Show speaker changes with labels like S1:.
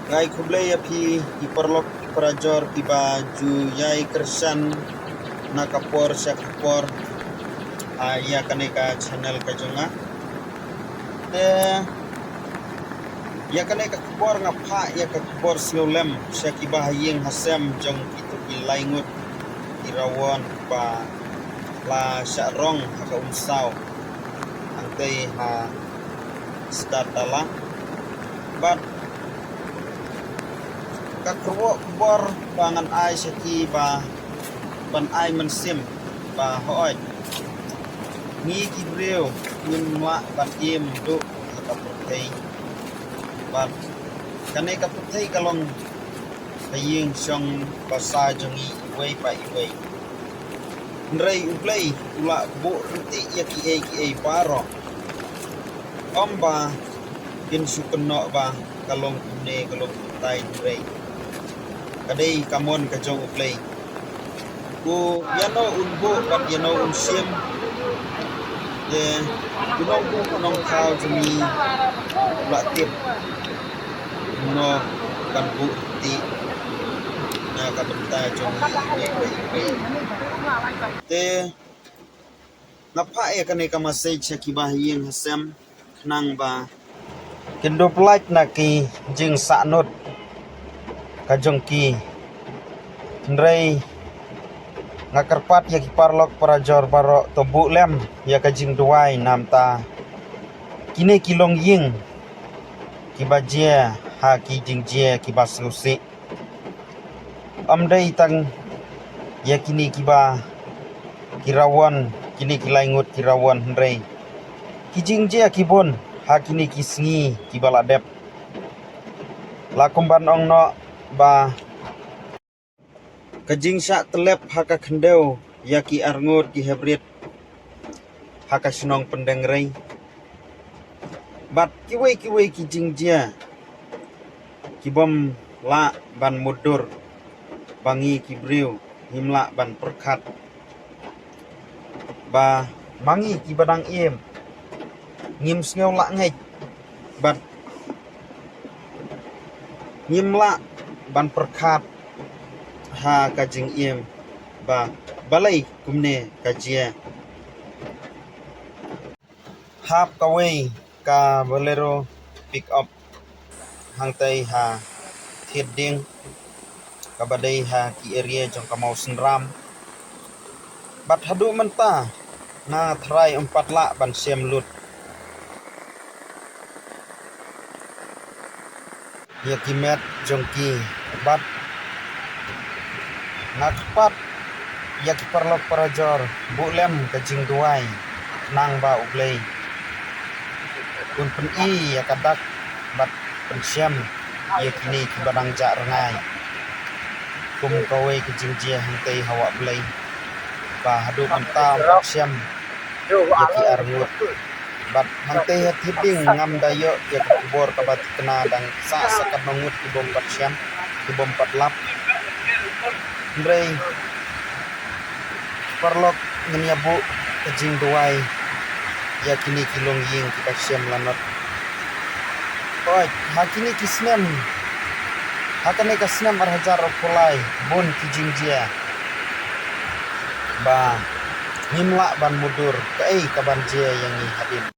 S1: Ngai kublai api iperlok perajor tiba juyai kersan nakapor syakapor ya kaneka channel kajonga te ya kaneka kapor ngapa ya kapor slolem syakibah ying hasem jong itu ilaingut irawon pa la syarong haka unsau angtei ha statala bat kakro bor bangan ai syaki ba ban ai mensim ba hoy ni kibreu nimwa ban im du haka putei bat kane ka putei kalong kaying syong basa jongi wei pa iwei nrei uplei ula bu rti yaki ai paro omba kin sukenno ba kalong kune kalong putai nrei kadai kamon kajong uplei ku yano unbu bat yano unsim de kunong bu kunong kau jemi ula tip no kan bu ti na ka benta jongi wei te ngapa ya kane ka message syakibah ying hasem nang ba kendo plait na ki jing sanut kajong ki nrei ngakarpat ya ki parlok parajor baro to bulem ya kajing duai namta kine kilong ying kibajia ha ki jingjie kibaslusi amdei tang ya kini kiba kirawan kini kilaingut kirawan nrei kijingjie kibon ha kini kisngi kibaladep lakumban ongno ba kajing syak telep haka kendeu yaki arngut ki hebrit haka sunong pendengrei bat kiwei kijing jia kibom la ban mudur bangi kibriu himla ban perkat ba mangi kibadang im ngim sngew la ngej bat ngimla ban perkat ha kajing im ba balai kumne kajia hap kawei ka bolero pick up hangtai ha thirding kabadai ha ki area jong kamau senram bat hadu menta na thrai 4 la ban sem lut ya kimet jongki bat ngakpat ya kiparlok parajor bulem kajing duai nang ba ublei kun pen I ya kadak bat pensiam ya kini kibadang ja rengai kum kawei kajing jia hangtai hawa blei ba hadu menta pensiam ya ki arngut bat hangtai hiding ngam dayo ya kubor kabat kena dang sa sakat nongut kibom pensiam kibom patlap nrei parlok ngenyabu kajing duai ya kini kilong ying kita siam lanot oi hakini kisnem hakane kasnem arhajar kulai bun kijing jia ba himla ban mudur kai kaban jia yang ni hadin